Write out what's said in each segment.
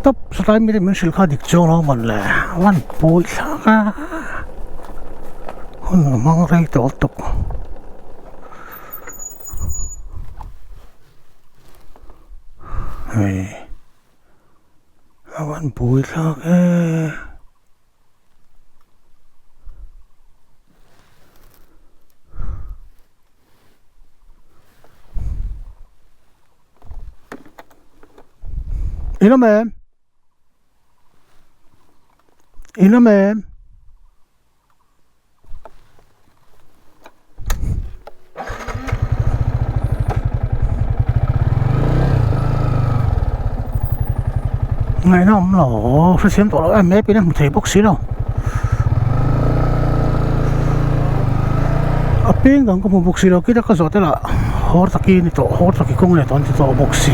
top sa tayo mi min silka dik chong lo man le wan pui ka hun mang rai to tok hey wan pui ka ina mem ngày nào cũng lỗ phải xem tổ em mép bên một thầy bốc xí đâu ở bên gần có một bốc xí đâu kia có gió thế là hốt taki này tổ hốt taki công này toàn tổ bốc xí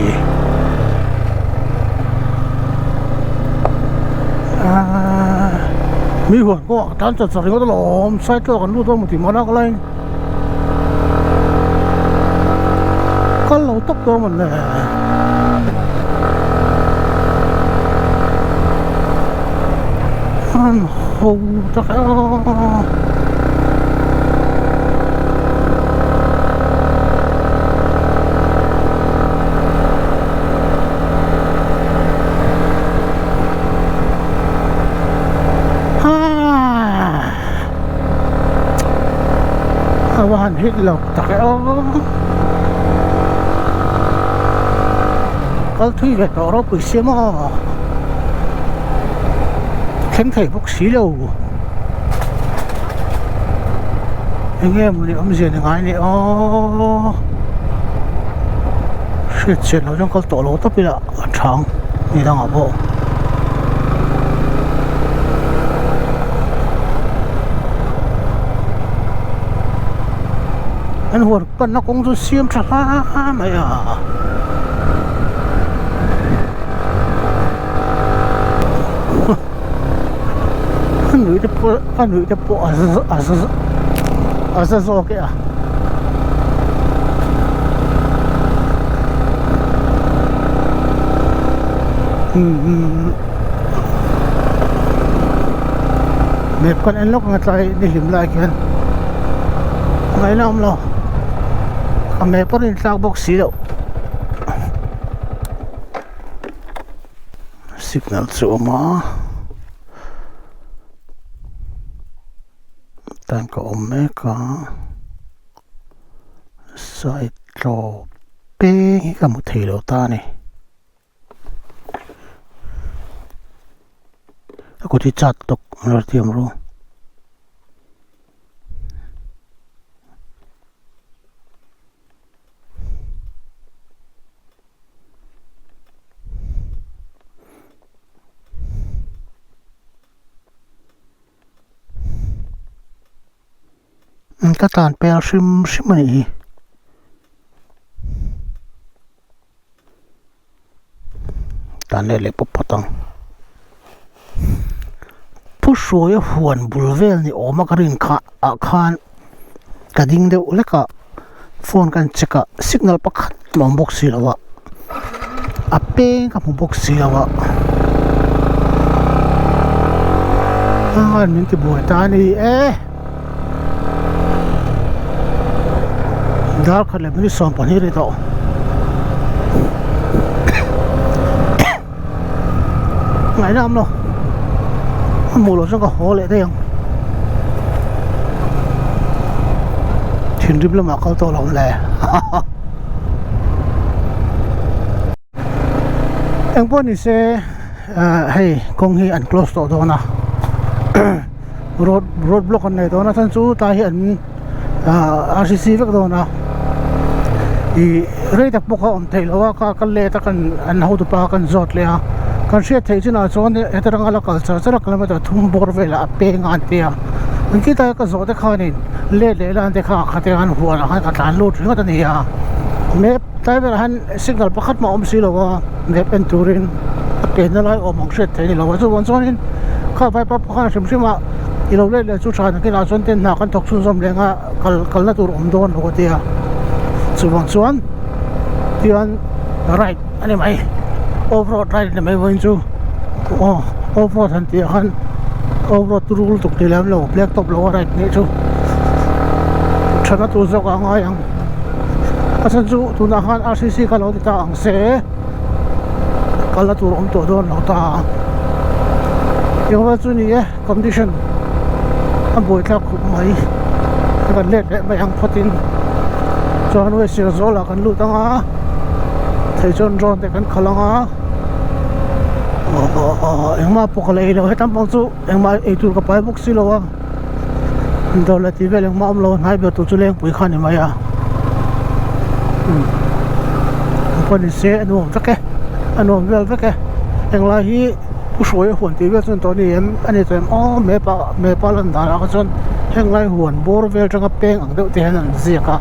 mi huấn có tan chật chật có lỗ sai cho còn luôn một tí món nào có lên có lỗ tốc độ mình này ăn hầu chắcวันฮิตหลอกตะแกก็ที่เด็กเราไปเสียมาแข็งไถ่พวกสีเราอย่างเงี้ยมันอมเสียยังไงเนี่ยอ๋อเสียเราต้องก็ตัวเราต้องไปละช่างนี่ต้องเอาบ่อันหัวกันนักองทุนเสียมช้าไหมอ่ะอันนี้จะปวดอาซาโซเกะเด็กคนอันล็อกเงินใจได้หิมลายกันไงน้ำเราอเมริกาเป็นซากบ็อกซี่แล้วสิกนัลสูมาตั้งกับอเมริกาใส่โตเป้งกับมุทีโลตานี่แล้วก็ที่จัดตกเราเตรียมรู้ก็ตานเปลชิมมันอีตานเล็กปุ๊บพอต้องผู้ช่วยหวนบุลเวลนี่ออกมากระดิ่งอาคารกระดิ่งเดียวเล็กโฟนกันเช็คสัญญาณประคัดมองบ็อกซี่แล้ววะอาเป้งกับมองบ็อกซี่แล้ววะนี่ที่บัวตานี่ดาร์คเลยไม่ได้ส่งปัญหาเลยต่อไงน้ำเนาะหมูเราจะก็หัวเลยได้ยังถึงริบแล้วมาเข้าตัวเราเลยเอ็งพวกนี้เซ่ให้คงให้อัน close ตัวตัวนะรถบล็อกกันในตัวนะท่านสู้ตายอันRCC ก็ตัวนะอีเรื่องจากพวกเขาอมเทลว่ากันเลยแต่กันอันเขาตัวปากันจอดเลยกันเชื่อเทจิน่าส่วนเอตรังอะไรกันจะรักกันมาแต่ทุ่มบอร์เวลาเปงานเตียมันคิดว่าก็จอดเขาเนี่ยเล่ๆแล้วอันเดียข้าขัดกันหัวนะขัดกันลูดถึงก็ตัวนี้เมฟแต่เวลาหันสิ่งที่ประคัดมาอมสิเราว่าเมฟเป็นตูรินเป็นอะไรอมองเชื่อเทนี่เราว่าส่วนนี้ข้าไปปั๊บข้าชิมว่าอีเราเล่ๆชุดชาติที่เราส่วนเต้นหนักกันตกสุ่มๆเลยก็กันนั่นตัวอมโดนหัวเตียส่วนที่อันไรอันนี้ไหมโอเวอร์ไรนี่ไม่วันจู off road han ti han off road tu rul tuk ti lam lo black top lo right ni chu thana tu zo ka nga yang asan chu tu na han RCC ka lo ti ta ang se kala tur to don lo ta yung wa chu ni condition an boi thak mai kan let mai ang phatin chuan we sir zola kan lu tanga thei chon ron te kan khalanga engma pokalai lo hetam pang chu engma e tur ka pai buk si lo wa dola ti vel engma am lo nai be tu chu leng pui khan ni maya poni se anu veke anu vel veke engla hi pu shoi huan ti vel chon to ni em ani tem me pa lan da ka chon henglai huan bor vel tanga peng ang deuh te han an ziaka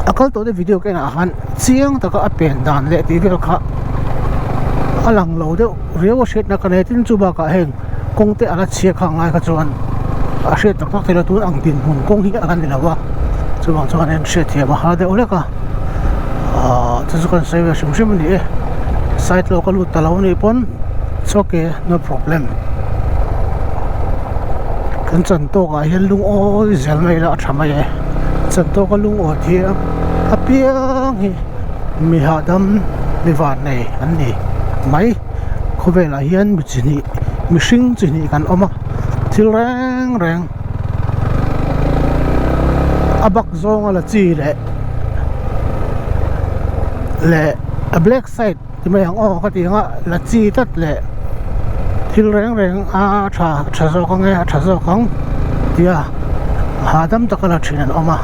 akal to de video ke na han chiang taka apen dan le ti vel kha alang lo de rewa shet na kane tin chu ba ka heng kong te ala chia kha ngai ka chuan a shet tak tak te tu ang tin hun kong hi akan dilawa chu bang chuan en shet thia ba ha de ole ka chu kan sai wa shum shum ni site local ut talaw ni pon it's okay no problem kan chan to ka hian lung oi zel mai la thama ye chan to ka lung o thia apiang hi mi hadam mi van nei an ni mai khovela hian mi chini mi hring chini kan oma thil reng reng abak zong ala chi le a black side ti mai ang o ka ti nga la chi tat le thil reng reng a tha zo kang e tha zo kang tia hadam takala thinan oma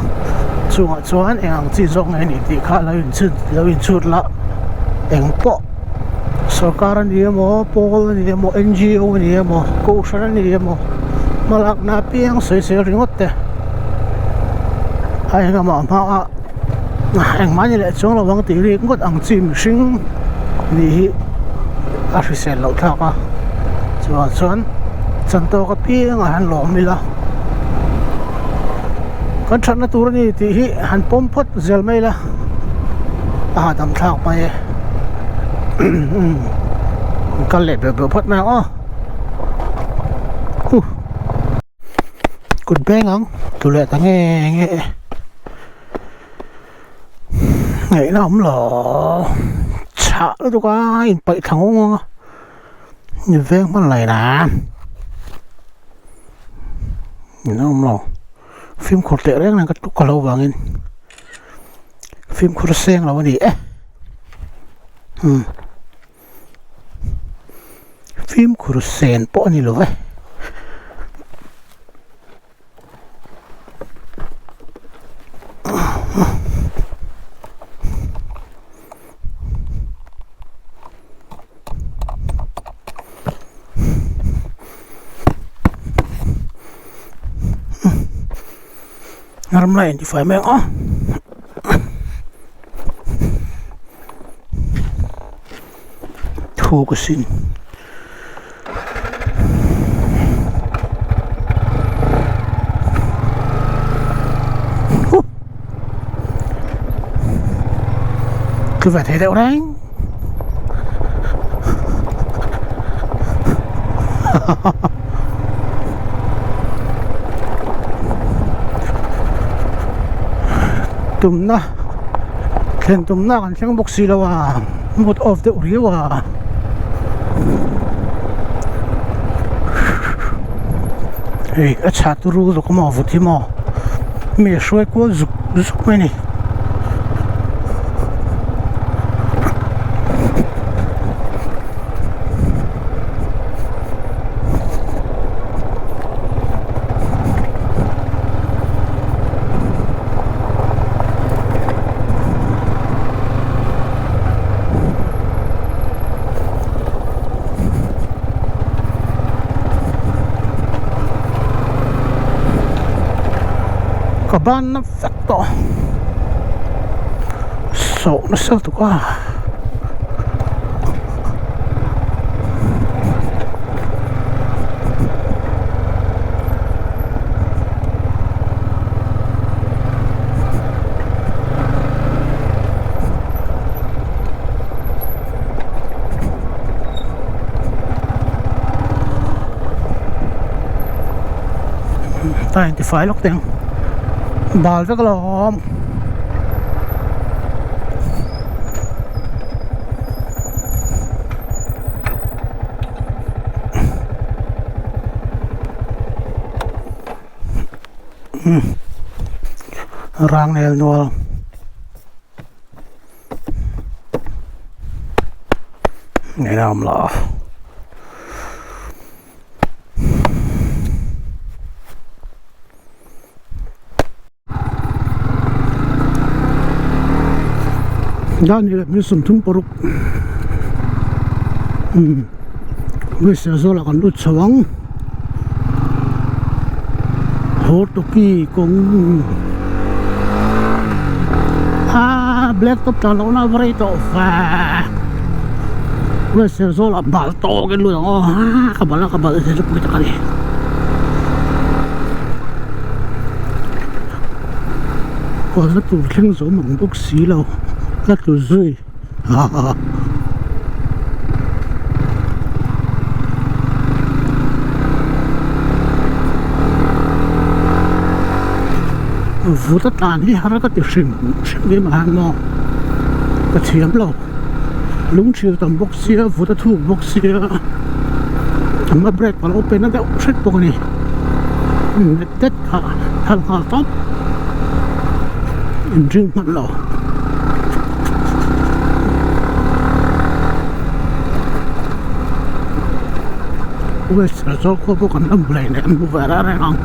chunga chuan eng chi zong ngai ni ti kha lo in chut la eng po sarkar ni mo pol ni mo NGO ni mo ko shara ni mo malak na piang sei sei ringot te ai nga ma eng mani le chong lo wang ti ri ngot ang chim hring ni official lo tha ka chuan chan to ka piang a han lo mi la kan thana tur ni ti hi han pom phot zel mai la dam thak mai kan le be phot na kun beng ang tu le ta nge ngai na om lo cha lu ka in pai thang ngo ni veng man lai na ni na om lo phim khổ tệ đấy là cái tụ cầu vàng in phim khổ sen là cái gì phim khổ sen bỏ đi rồi ngaram lain di file oh thu ke sin cứ phải thấy đâu đấy tum na khen tum na kan thang box si lawa mut of the uriwa hey acha tu ru zo kuma vuti mo me shwe ko zuk meni ban na facto so na sel tu ka 95 lok teng bal vek lom rang nel nual ngày nào mà đó như là mình sum thung poruk bây giờ là còn đốt sawang hốt toki cũng black top tao nó vậy to pha bây giờ là bảo to cái luôn các bạn sẽ giúp kita kali còn nó tụt lên số mỏng bốc xí lâu nó tụt rơi vụ tất cả những hàng cái tiểu sinh cái mà hàng nó cái chiếm lâu lúng chiều tầm bốc xía vụ tất thu bốc xía mà break vào open nó đeo sách bốc này tết hàng top riêng mặt lâu bây giờ số có bốc còn năm bảy này mua về ra này không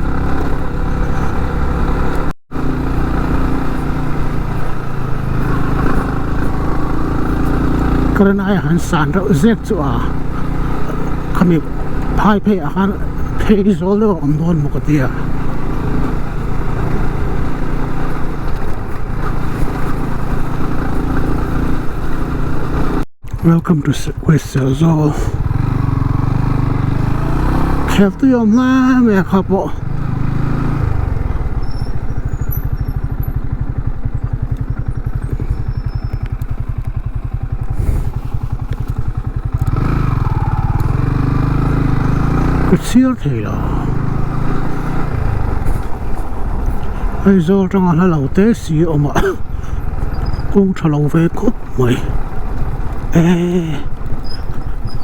cái này hắn sản ra rất chua, kami phai hắn phai rồi đó ông đồn một cái gì Welcome to West Seoul. Khéo tôi ông la mẹ khắp bộ. Cái siêu thì đó. Bây giờ trong là lẩu tế xí ông ạ. Cũng trả lẩu về cốt mày.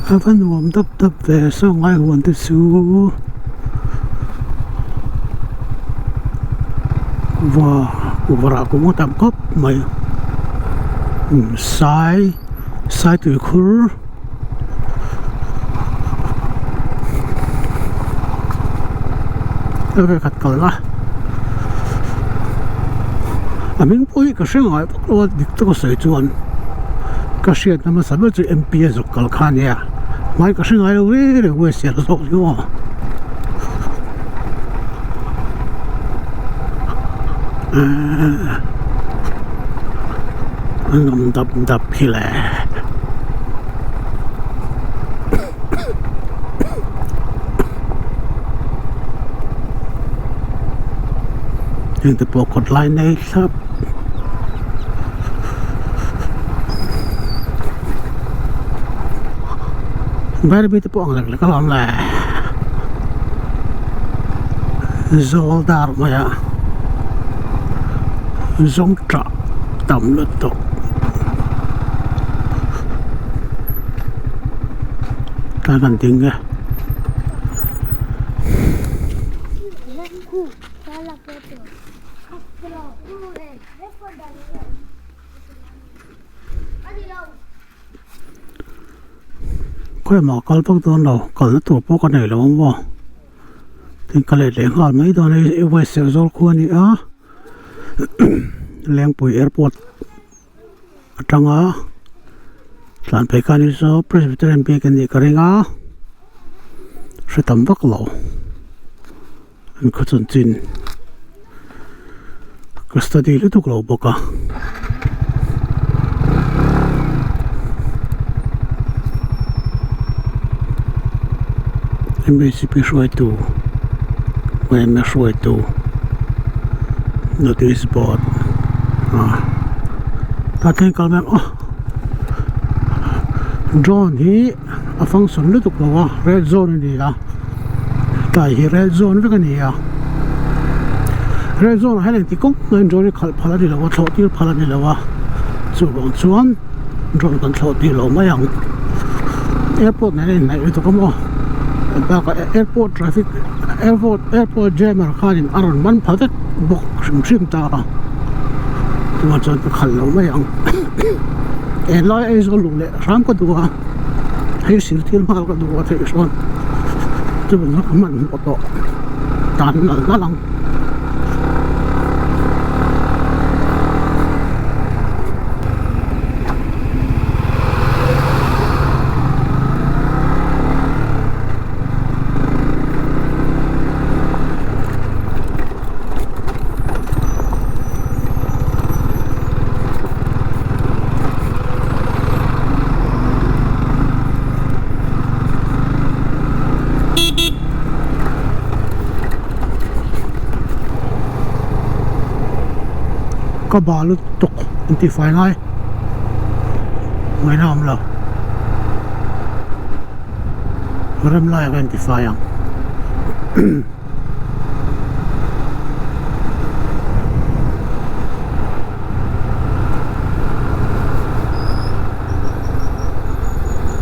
Vẫn warm đập về sao ngay hoàn tất số và cũng có tạm cốc mày sai từ khur cái khát cầu là mình bôi cái sinh hoạt bắt đầu được tôi sử dụng cái chuyện mà sao mà chỉ MPS được cái khăn nha mai cái sinh hoạt rồi để quay xe rồi chứ ngầm đập khi lẽ nhưng từ bộ cột line này sắp bây giờ từ bộ ngạc là cái lon là dầu đar mà ya giống trọ tầm lượt tục ta cần tiếng nghe quay mà con bốc tuần đâu còn nó tụt bốc con này là không vào thì cái này để còn mấy tuần này về sửa rồi khuôn đi á leng pui airport trong á làm phải cái này số Presbyterian bị cái gì cái ngã sẽ tầm bắc lộ anh có chân chín cái study lúc thuộc lộ bốc à em bị xí xuôi tu em xuôi tu notice board ta thấy cái này drone hi a function lu tuk lo red zone ni la tai hi red zone ve ka ni ya red zone hay là tí cốc nên rồi khẩn phá đi là wa thọ tiêu phá đi là wa chu bong chuan rồi còn thọ tiêu lo mai ang airport này này itu kamu baka airport traffic airport jam khanin aron man phatak bok sim ta tuma chan khal lo mai ang e lai ai zo lu le ram ko duwa hei sir til ma ko duwa the son tu ban ka man ko to tan na langก็บาลุตกอินติไฟง่ายไม่น่ามันเลยเริ่มไล่กันอินติไฟยัง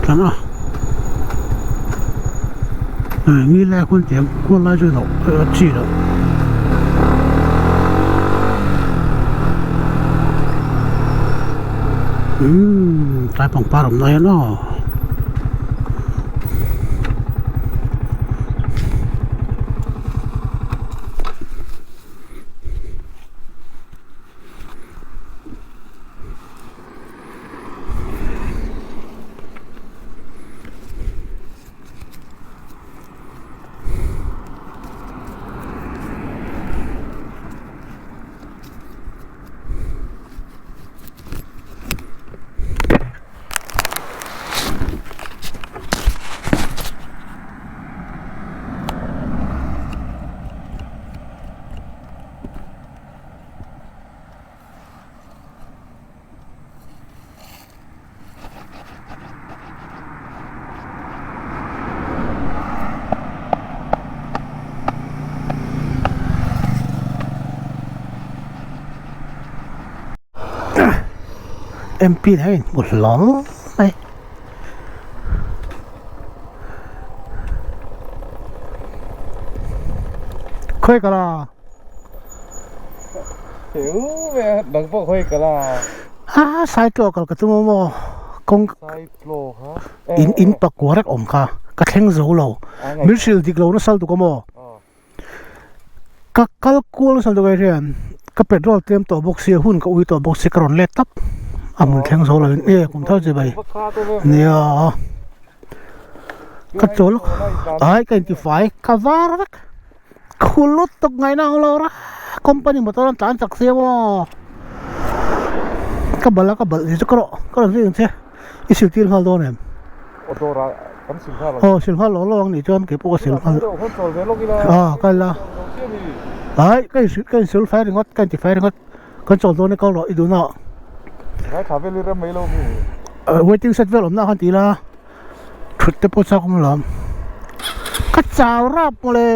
กันอ่ะนี่แหละคนเตรียมคนไล่จุดเราจีแล้วตายป่องปลาหลงน้อยเนาะMP này một lón này khơi cả là hiểu về đằng bộ khơi cả là sai chỗ cả cái tụi mò công sai pro hả in bạc quá rắc ổn cả cái thằng dấu lâu mình xịt đi lâu nó sao tụi mò các calcul sao tụi cái riêng cái petrol tiêm tổ bốc xia hun cái uy tổ bốc xia còn lết tấp mình thằng dấu lâu nè cũng thao gì vậy nè cái chỗ lúc ai cái gì phải cái var rắc kulut tok ngày nào lâu ra company motor ang taan saksi mo kabal dito karo din siya isiltil hal doon em otora kan silhal oh silhal lo ang ni John kay po silhal kala ay kay sil fire ngot kan ti fire ngot kan sol doon ko lo idu na ay travel ira may lo mi waiting set vel na kan tila trutte po sa kumlam katsawrap mo le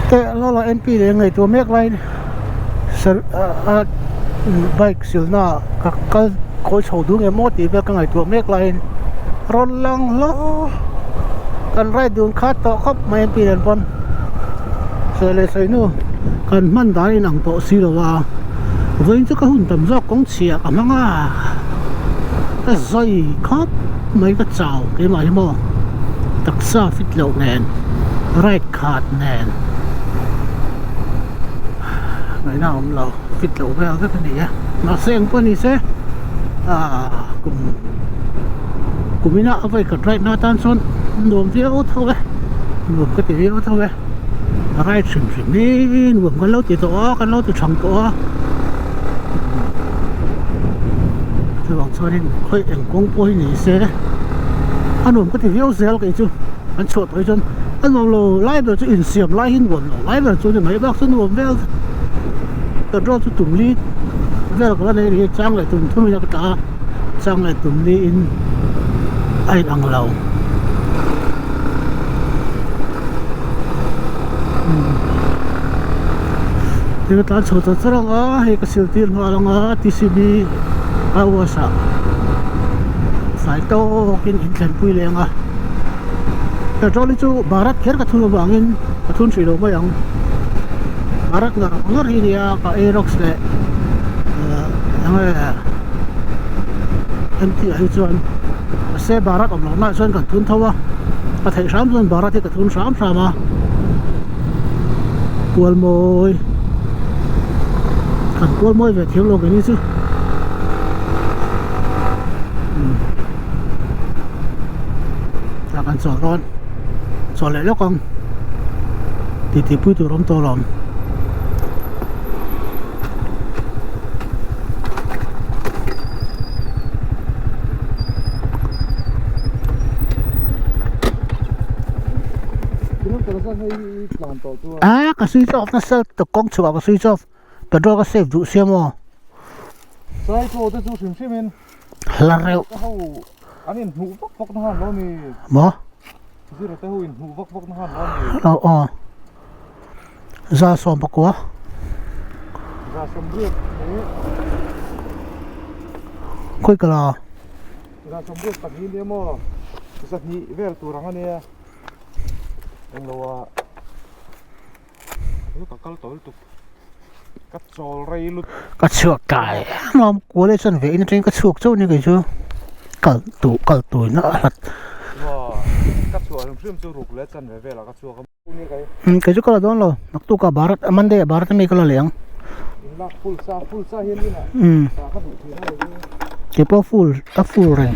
แต่เรา NP เลยไงตัวเมกไลน์ไบค์สิลน่าก็โคชโหดูไงโมตีแบบไงตัวเมกไลน์รถลังล้อกันไรดูนคาต่อครับมา NP เดินบอลเสียเลยใส่นู่กันมันได้หนังโตสีหรอวะวันนี้ก็หุ่นตำรวจกองเชียร์กันมั้งอ่ะแต่ใส่ครับไม่ก็เจ้าเกี่ยมาใช่ไหมตักซาฟิตเหลวแนนไรขาดแนนไม่น่าผมเราฟิตเหลวไปเอาสักทีอ่ะมาเสียงพวกนี้เสียกูไม่น่าเอาไปกับไรหน้าตานซ้อนรวมที่เอาเท่าไหร่รวมก็ตีเอาเท่าไหร่ไรสิ่งนี้รวมกันแล้วตีตัวกันแล้วตีช่างตัวจะบอกซ้อนนี่ค่อยเอ็งกงป่วยนี่เสียอันนู้นก็ที่เลี้ยวเสียแล้วกันจูอันชดไปจนอันนู้นเราไล่แบบจะอินเสียมไล่หินวนไล่แบบจูนี่ไม่บอกสนุกเวลแต่รอดตุ่มลีเวลก็ได้เรียกจ้างเลยตุ่มทุ่มยากตาจ้างเลยตุ่มลีอินไอ้ดังเรา Tiga tahun sudah terang hei kesiltir ngalang TCB awasa. Sai to kin insan pui leng petrol itu barat kira katun bangin katun silo bayang barat ngar ini ya ka Aerox le yang MT chuan se barat om na chuan kan thun thawa a thei sam chuan barat ka thun sam sama pual moi kan pual moi ve thiang lo ke ni chu là kan chol ron chol le lo kong ti pui tu rom to lom ka switch off na sel to kong chuwa ka switch off petrol ka save du siamo sai to te chu sim simin la reu ka ho anin hu pok na han lo mi mo zira te hu in hu pok na han lo mi za som pakwa ra som riek koi kala ra som riek tak ni demo sa ni ver tu rang ania ang lawa yo ka kal tol tu cắt chol ray lut ka chuak kai nom ko le chan ve in train ka chuak chau ni kai chu kal tu na hat wa cắt chol rim chu ruk le chan ve ve la ka chuak ni kai kai chu kala don lo nak tu ka barat amande barat me kala leng la full sa hian ni na sa ka bu thi na le ke po full ring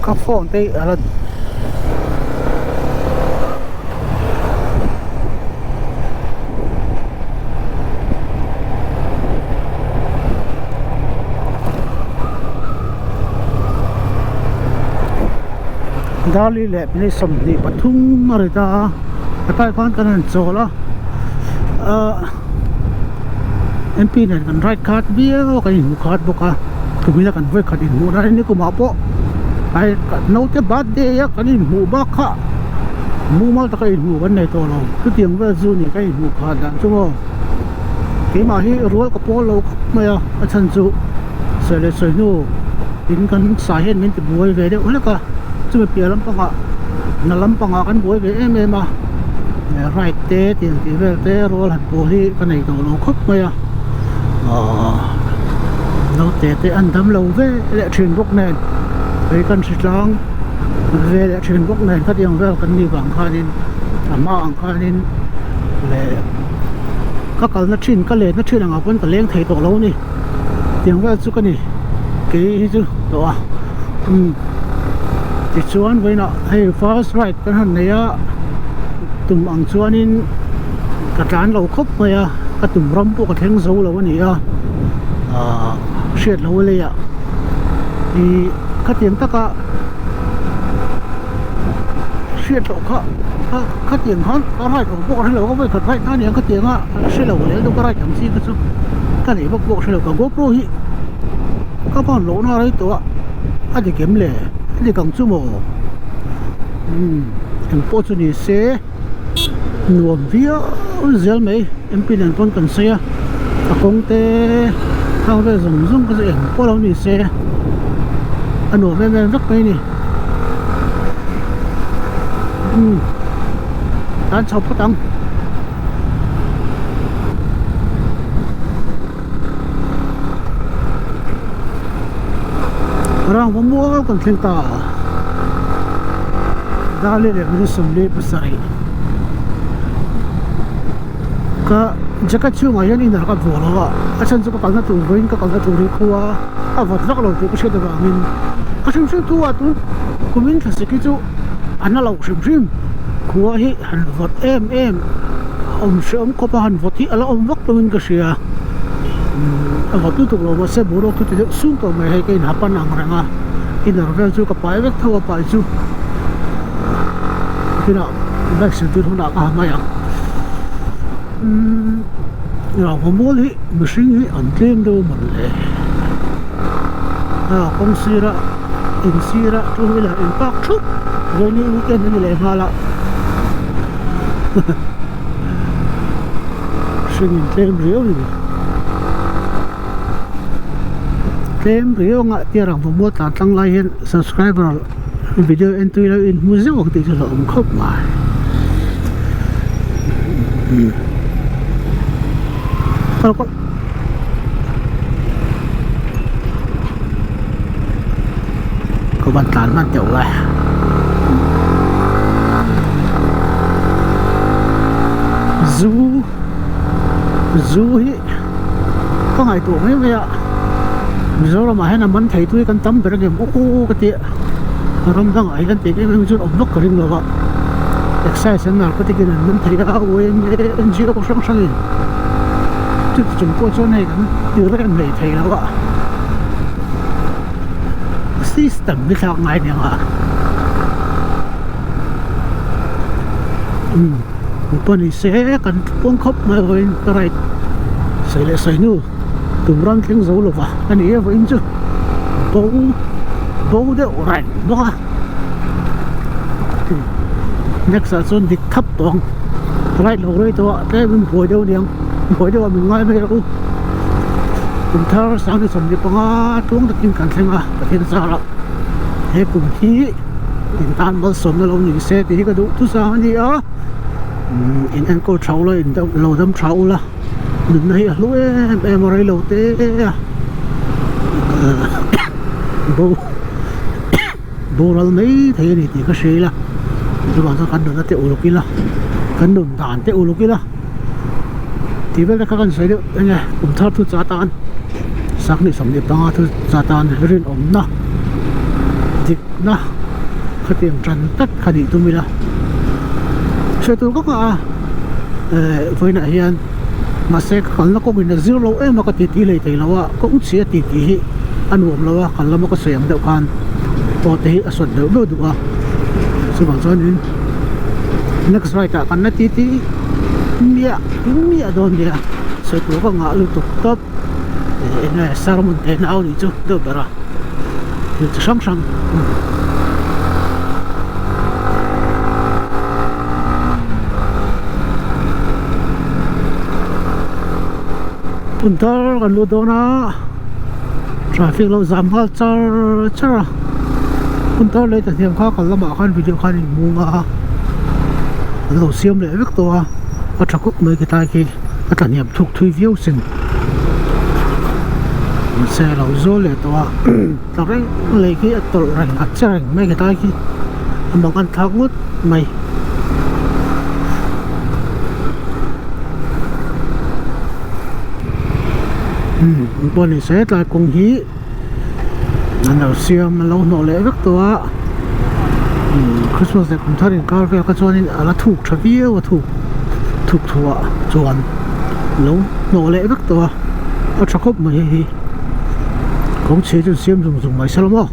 ka phone te ala dali le ni som ni pathum marita atai khan kan chola MP này kan right card bia kan in card boka kumila kan voi card in mu na ni kuma po ai no te bad day ya kan in mu ba kha mu mal ta kai mu ban nei to lo ku tiang ve zu ni kai mu kha dan chu mo ke ma hi rual ka po lo ma ya a chan chu se le se nu in kan sa hen min ti boi ve de ula ka chu me pia lam pa nga na lam pa nga kan boi ve em ma right te tiang ti ve te rual han po hi kan nei to lo khop ma ya nó tệ ăn đâm lâu về lại truyền bốc nền với con sĩ trắng về lại truyền bốc nền phát hiện về con đi bằng khai lên mà bằng khai lên để các con nó truyền các lệ nó truyền là ngọc vẫn còn lên thấy tổ lâu nè tiếng về chút cái này cái chứ tổ thì chuan với nó hay fast right cái hàng này á tụm bằng chuan in cả trán lâu khóc mà á cái tụm râm bộ cái theng dấu lâu này á shit lâuเลยอ่ะthì cái tiếng ta cả shit lâu cái tiếng hắn có haiของพวกนั้นเราก็ไม่ขัดไว้ท่านี้cái tiếngอ่ะ shit lâuเลยต้องก็ได้จังซี่ก็ซุcáiนี้พวก shit lâuกับ GoPro ฮิก็บ้านโหลน่าเลยตัวอันนี้เกมเลยอันนี้กังซูโม่ถึงโพสต์นี่เสียหน่วงเวียเสียไหมMPนั่นต้นกันเสียตะกงเตเขาได้ส่งก็จะเห็นพวกเรานี่เสียอันหนูแม่รักไปนี่ร้านชาวพุทธังร่างผมมัวกันเพียงตาดาเลยไม่ได้สมเด็จพระสัยก็จะกัดช่วงอายุนี้นะครับบัวเราอ่ะอาจารย์จะก็การตัววิ่งก็การตัวเรียกว่าวัดรักเราตัวก็เชื่อได้บ้างมินอาจารย์เชื่อตัวตัวคุณมินแค่สิ่งที่อันนั้นเราชิมขัวให้หันวัดเอ็มเชื่อมก็ไปหันวัดที่อะไรวัดตัวมินก็เชื่อวัดตัวเราว่าเสพบุรุษที่จะสู้กับไม่ให้กินหับปนังแรงอ่ะอินเราเรื่องจู่กับไปเวกเท่ากับไปจู่ที่น่ะแบกสิ่งที่ทุนหนักมาอย่างเราผมว่าเลยไม่สิ่งที่อันเต็มดูหมดเลย kong sira in sira two wheeler in park chup rainy weekend ni le ngala singin tlem rio ni tlem rio nga tirang mo ta tang lai hen subscriber video entry lo in museum wak ti lo khop ma ko ban tán man tiểu lại du hi có ngày tuổi mấy vậy ạ giờ là mà hay là mình thấy tôi căn tâm về cái ô cái tiệt rom đang ấy lên tiệt cái mình chút ống nóc cái gì đó exercise nào cái tiệt cái mình thấy là ôi em chỉ có sáng sáng lên chứ chúng tôi chỗ này cũng từ cái này thấy là vậy system ni sao ngay nè à bọn này sẽ cần cuốn khóc mà rồi cái xảy lại xảy nữa tụm răng tiếng dấu lục à anh ấy với anh chứ bố đeo rảnh đó nhắc sản xuất thì thấp toàn lại lâu rồi tôi cái mình bồi đâu điên bồi đâu mình ngay bây giờ cùng thao sáng thì sầm đi bằng tuông được kinh cảnh xem à thiên sa là thế cùng khí hiện tan mất sớm nó lâu như xe thì cái đủ thứ sao gì á in anh cô cháu lên lâu đâm cháu là đừng này lúc em ở đây lâu té bố là mấy thế này thì cái xe là tôi bảo sao cắn được nó tiêu lục kia là cắn đồn tàn tiêu lục kia là thì bây giờ các anh sẽ được anh này cùng thao thu giá tan sáng đi sắm điệp tăng thu giá tan riêng ổn na dịch na cái tiền trần tất cả đi tụi mình là xe tôi có cả với lại hiện mà xe còn nó có mình là zero lâu em mà có tỷ lệ thì là cũng sẽ tỷ ăn uống là còn là một cái xe đậu can có thể xuất đậu đâu được à sự bảo cho nên next right cả còn nó tỷ mía đòn đi xe tôi có ngã liên tục top này sao mình thế nào đi chứ đâu bara thì sáng sáng puntar kan lu dona traffic lo jam hal char puntar le ta thiam kha kan lama khan video khan in munga lo siam le vek to a thakuk mai ki ta ki a tan yam thuk thui view sin xe lo zo le to ta reng le ki a tol rang a chang mai ki ta ki amang an thak ngut mai bọn này sẽ lại cùng hí nào xiêm lâu nọ lẽ rất to Christmas cũng thay đến cao về cái cho nên là thuộc cho bia và thuộc thua chuẩn lâu nọ lẽ rất to ở trong khúc mà gì cũng chế cho xiêm dùng máy sao lắm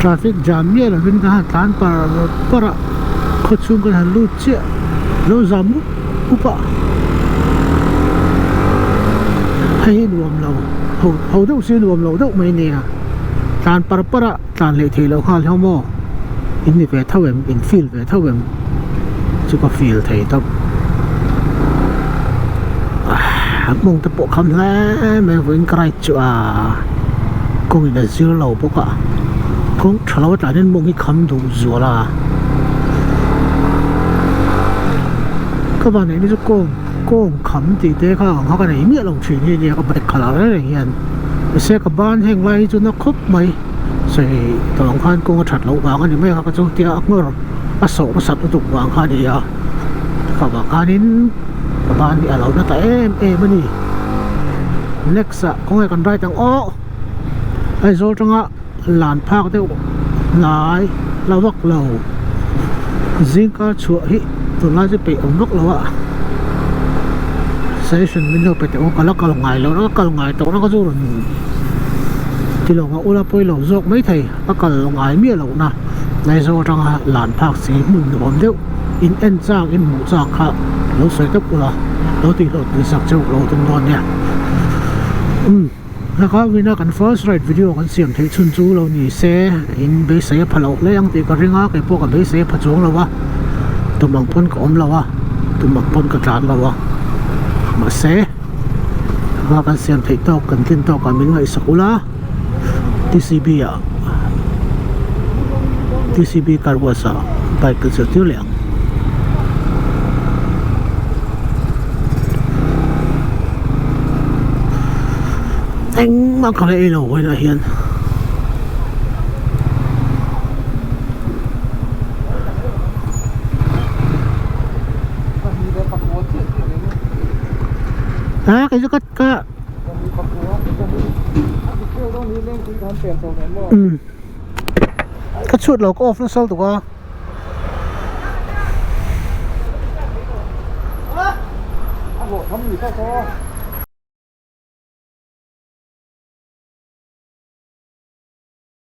traffic jam ya là bên ta tan para khot chung cái hàng lút chia lâu jam upa hay luồng lâu hầu đâu xí luồng lâu đâu mấy nè tan para tan lệ thì lâu khai không mò in đi về thâu em in feel về thâu em chỉ có feel thấy đâu mong tập bộ không lẽ mấy vẫn cái chỗ cũng là zero lâu bốc à cũng chờ lâu tại nên mong cái khăm đủ rồi là các bạn này đi cho con khăm thì thế họ cái này miệng lòng chuyện như vậy có bạch khả năng đấy hiện xe các bạn hàng lai cho nó khóc mày rồi tao khăn con chặt lâu vàng anh mấy họ cái chỗ tia ngơ à sổ nó sập nó tục vàng khai đi à các bạn khai đến các bạn đi ở lâu nó tại em mới đi next có người còn rai tăng ô ai rồi trong ạ làn phao tiêu lại lao vóc lầu riêng cá chuột hị tụi nó sẽ bị ống vóc lầu ạ session mình đâu phải tiêu cá lóc cá ngày lâu nó cá ngày tụi nó có rồi ที่เราอุลาปอยเราจกไม่ไทยอากาศลงไอเมียเรานะในโซจังหลานภาคสีมุนผมเดียวอินเอ็นจ้างอินหมูจ้างค่ะเราใส่ตับอุลาเราตีเราตีสักเจ้าเราตรงนอนเนี่ยแล้วก็วินากัน first ride video กันเสียงที่ชุนจูเราหนีเซอินเบสเซ่พะเราเลยยังตีกันริงอ่ะไอ้พวกกับเบสเซ่ผจญเราวะตุ่มบางปนกับอมเราวะตุ่มบางปนกับจานเราวะมาเซว่ากันเสียงที่โตกันกินโตกันมิงไอสักอุลาTCB อ่ะ TCB การวัสดุไปกันเสียที่เหลียงเอ็งมาขายเราไว้นะเฮียนก็จะก็ก็ชุดเราก็ออฟนั่นเซลตัวทำอยู่แค่